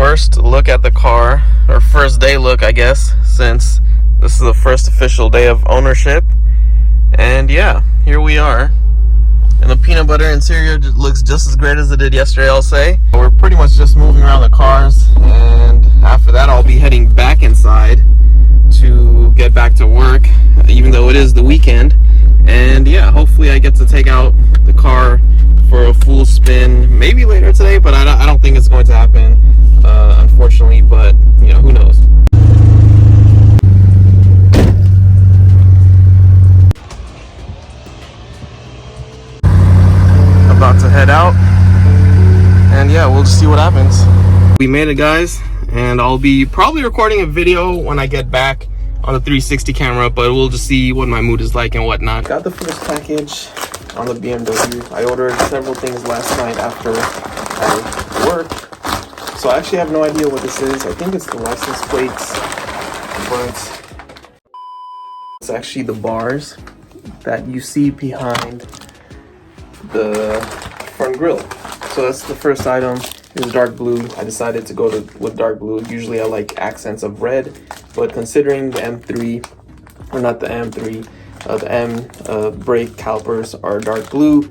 first look at the car, or first day look, I guess, since this is the first official day of ownership. And yeah, here we are. And the peanut butter interior looks just as great as it did yesterday, I'll say. We're pretty much just moving around the cars, and after that I'll be heading back inside to get back to work, even though it is the weekend. And yeah, hopefully I get to take out the car for a full spin, maybe later today, but I don't think it's going to happen, unfortunately, but you know, who knows. About to head out, and yeah, we'll just see what happens. We made it, guys, and I'll be probably recording a video when I get back on the 360 camera, but we'll just see what my mood is like and whatnot. Got the first package on the BMW. I ordered several things last night after I worked, so I actually have no idea what this is. I think it's the license plates, but it's actually the bars that you see behind the front grille. So that's the first item. Is dark blue. I decided to go with dark blue. Usually I like accents of red, but considering the M3, or not the M3, the M brake calipers are dark blue,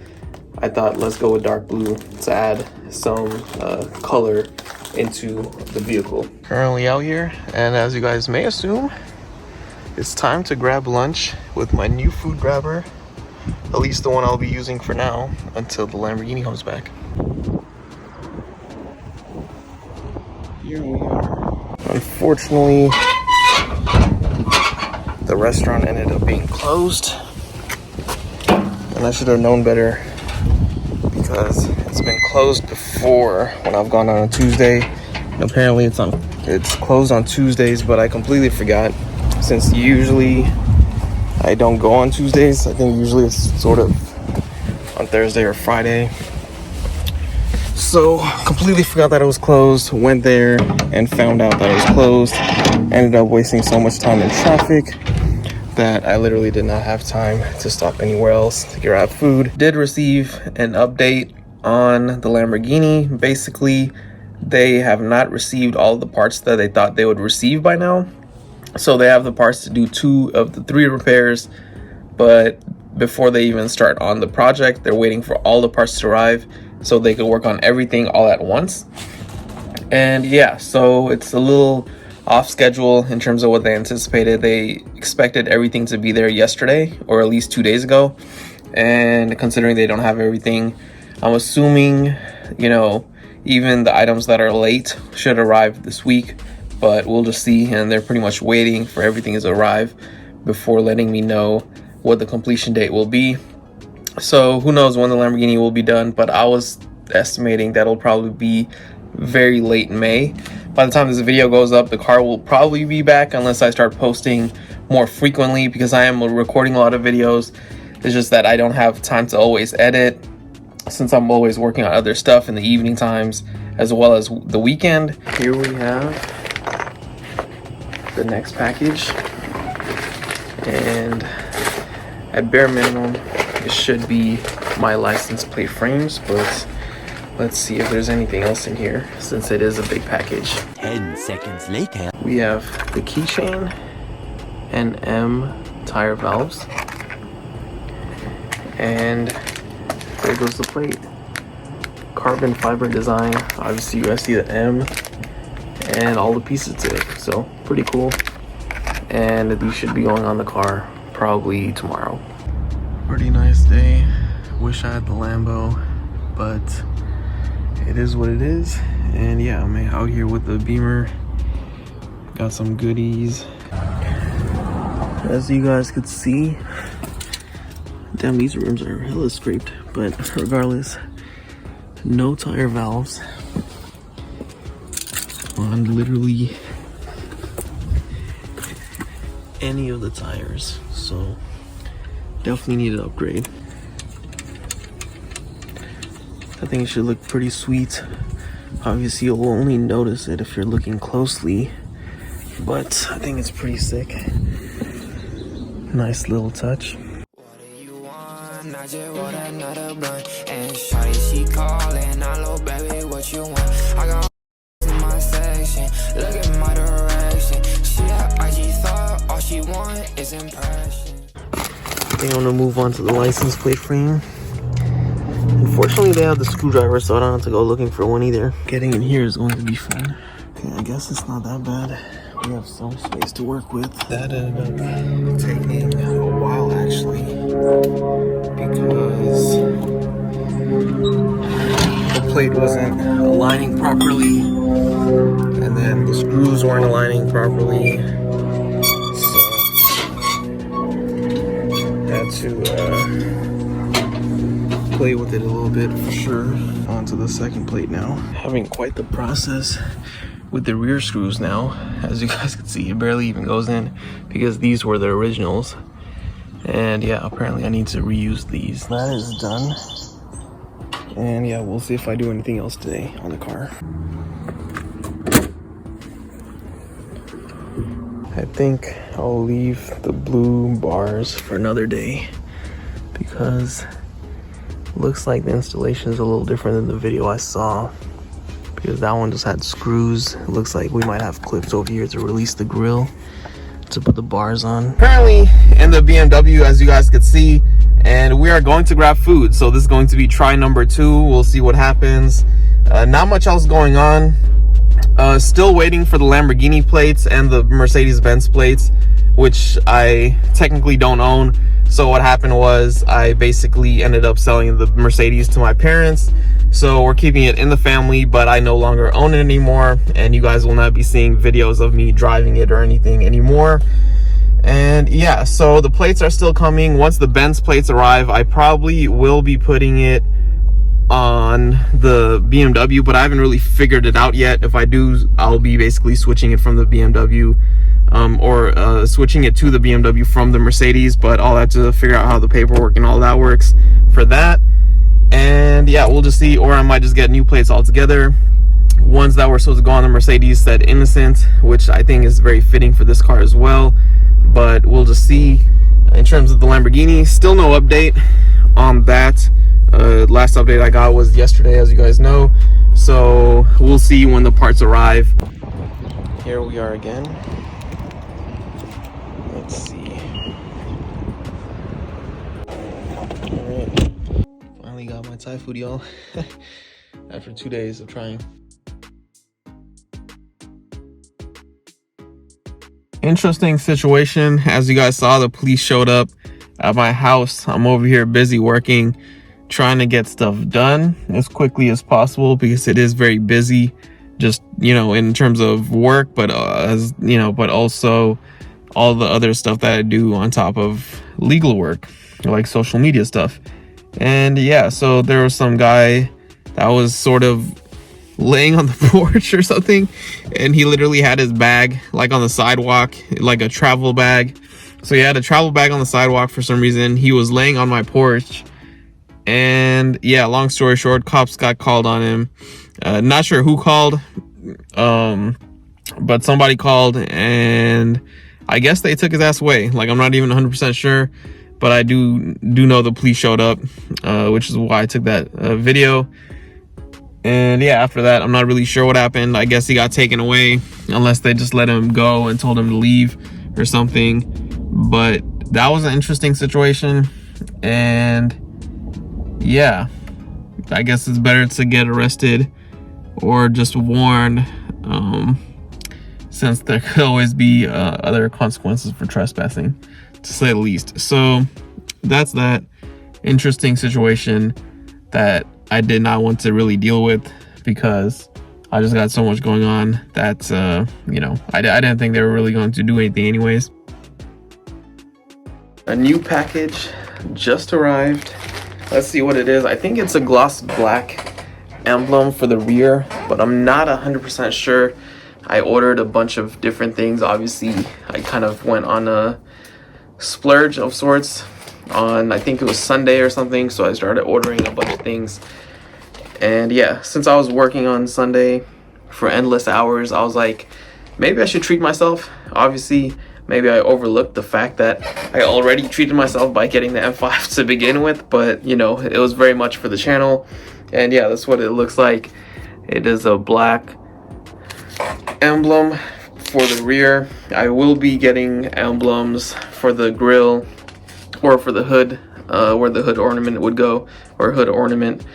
I thought let's go with dark blue to add some color into the vehicle. Currently out here, and as you guys may assume, it's time to grab lunch with my new food grabber, at least the one I'll be using for now until the Lamborghini comes back. Here we are. Unfortunately, the restaurant ended up being closed, and I should have known better because it's been closed before when I've gone on a Tuesday. And apparently it's closed on Tuesdays, but I completely forgot, since usually I don't go on Tuesdays. I think usually it's sort of on Thursday or Friday. So completely forgot that it was closed. Went there and found out that it was closed. Ended up wasting so much time in traffic that I literally did not have time to stop anywhere else to grab food. Did receive an update on the Lamborghini. Basically, they have not received all the parts that they thought they would receive by now. So they have the parts to do 2 of the 3 repairs, but before they even start on the project, they're waiting for all the parts to arrive so they could work on everything all at once. And yeah, so it's a little off schedule in terms of what they anticipated. They expected everything to be there yesterday, or at least 2 days ago, and considering they don't have everything, I'm assuming, you know, even the items that are late should arrive this week, but we'll just see. And they're pretty much waiting for everything to arrive before letting me know what the completion date will be. So who knows when the Lamborghini will be done, but I was estimating that'll probably be very late May. By the time this video goes up, the car will probably be back, unless I start posting more frequently, because I am recording a lot of videos. It's just that I don't have time to always edit, since I'm always working on other stuff in the evening times as well as the weekend. Here we have the next package, and at bare minimum it should be my license plate frames, but let's see if there's anything else in here, since it is a big package. 10 seconds later, we have the keychain and M tire valves, and there goes the plate. Carbon fiber design. Obviously you guys see the M and all the pieces to it, so pretty cool. And these should be going on the car probably tomorrow. Pretty nice day. Wish I had the Lambo, but it is what it is. And yeah, I'm out here with the Beamer. Got some goodies. As you guys could see, damn, these rims are hella scraped, but regardless, no tire valves on literally any of the tires, so definitely need an upgrade. I think it should look pretty sweet. Obviously you'll only notice it if you're looking closely, but I think it's pretty sick. Nice little touch. I just want another blunt, and shawty she calling, I know baby what you want. I got in my set. want is impression. They want to move on to the license plate frame. Unfortunately, they have the screwdriver, so I don't have to go looking for one either. Getting in here is going to be fun. Okay, I guess it's not that bad. We have some space to work with. That ended up taking a while, actually, because the plate wasn't aligning properly, and then the screws weren't aligning properly. So had to play with it a little bit for sure. Onto the second plate now. Having quite the process with the rear screws now. As you guys can see, it barely even goes in because these were the originals. And yeah, apparently I need to reuse these. That is done. And yeah, we'll see if I do anything else today on the car. I think I'll leave the blue bars for another day because it looks like the installation is a little different than the video I saw, because that one just had screws. It looks like we might have clips over here to release the grill to put the bars on. Currently in the BMW, as you guys could see, and we are going to grab food. So this is going to be try number 2. We'll see what happens. Not much else going on. Still waiting for the Lamborghini plates and the Mercedes-Benz plates, which I technically don't own. So what happened was I basically ended up selling the Mercedes to my parents. So we're keeping it in the family, but I no longer own it anymore. And you guys will not be seeing videos of me driving it or anything anymore. And yeah, so the plates are still coming. Once the Benz plates arrive, I probably will be putting it on the BMW, but I haven't really figured it out yet. If I do, I'll be basically switching it from the BMW or switching it to the BMW from the Mercedes, but I'll have to figure out how the paperwork and all that works for that. And yeah, we'll just see, or I might just get new plates altogether. Ones that were supposed to go on the Mercedes said innocent, which I think is very fitting for this car as well, but we'll just see. In terms of the Lamborghini, still no update on that. Last update I got was yesterday, as you guys know, so we'll see when the parts arrive. Here we are again. Let's see. Alright, finally got my Thai food, y'all. After 2 days of trying. Interesting situation. As you guys saw, the police showed up at my house. I'm over here busy working, trying to get stuff done as quickly as possible because it is very busy, just, you know, in terms of work, but as you know, but also all the other stuff that I do on top of legal work, like social media stuff. And yeah, so there was some guy that was sort of laying on the porch or something, and he literally had his bag like on the sidewalk, like a travel bag. So he had a travel bag on the sidewalk for some reason. He was laying on my porch. And yeah, long story short, cops got called on him. Not sure who called, but somebody called, and I guess they took his ass away. Like, I'm not even 100% sure, but I do know the police showed up, which is why I took that video. And yeah, after that, I'm not really sure what happened. I guess he got taken away, unless they just let him go and told him to leave or something. But that was an interesting situation, and yeah, I guess it's better to get arrested or just warned, since there could always be other consequences for trespassing, to say the least. So that's that interesting situation that I did not want to really deal with, because I just got so much going on that you know, I didn't think they were really going to do anything anyways. A new package just arrived. Let's see what it is. I think it's a gloss black emblem for the rear, but I'm not 100% sure. I ordered a bunch of different things. Obviously, I kind of went on a splurge of sorts on, I think it was Sunday or something, so I started ordering a bunch of things. And yeah, since I was working on Sunday for endless hours, I was like, maybe I should treat myself. Obviously, maybe I overlooked the fact that I already treated myself by getting the M5 to begin with, but you know, it was very much for the channel. And yeah, that's what it looks like. It is a black emblem for the rear, I will be getting emblems for the grille or for the hood, where the hood ornament would go, or hood ornament.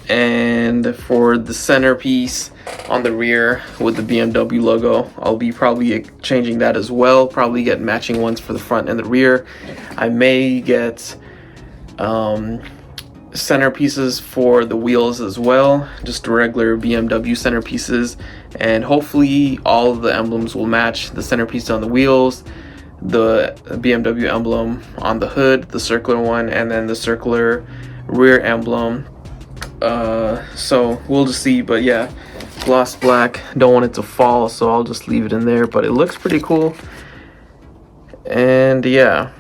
And for the centerpiece on the rear with the BMW logo, I'll be probably changing that as well. Probably get matching ones for the front and the rear. I may get centerpieces for the wheels as well, just regular BMW centerpieces, and hopefully all of the emblems will match the centerpiece on the wheels, the BMW emblem on the hood, the circular one, and then the circular rear emblem. So we'll just see. But yeah, gloss black, don't want it to fall, so I'll just leave it in there, but it looks pretty cool. And yeah,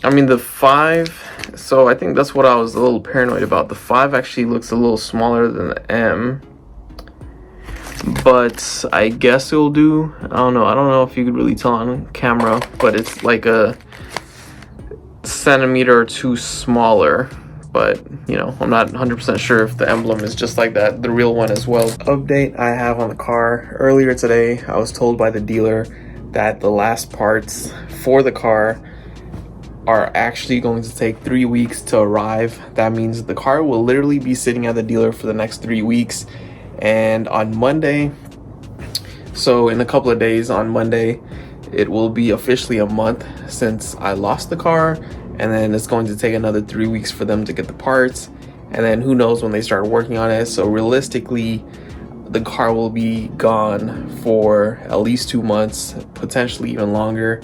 I mean the 5, so I think that's what I was a little paranoid about. The 5 actually looks a little smaller than the M, but I guess it'll do. I don't know if you could really tell on camera, but it's like a centimeter or 2 smaller. But you know, I'm not 100% sure if the emblem is just like that, the real one as well. Update I have on the car: earlier today I was told by the dealer that the last parts for the car are actually going to take 3 weeks to arrive. That means the car will literally be sitting at the dealer for the next 3 weeks. And on Monday, so in a couple of days, on Monday, it will be officially a month since I lost the car. And then it's going to take another 3 weeks for them to get the parts. And then who knows when they start working on it. So realistically, the car will be gone for at least 2 months, potentially even longer.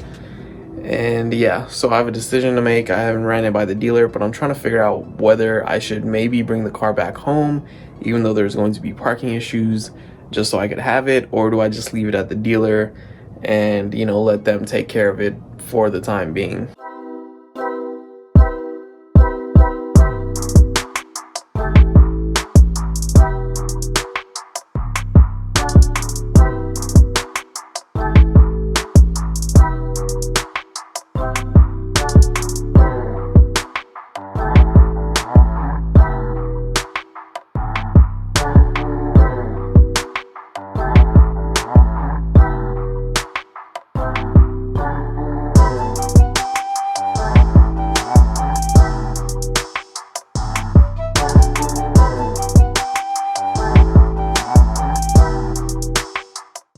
And yeah, so I have a decision to make. I haven't ran it by the dealer, but I'm trying to figure out whether I should maybe bring the car back home, even though there's going to be parking issues, just so I could have it, or do I just leave it at the dealer and, you know, let them take care of it for the time being.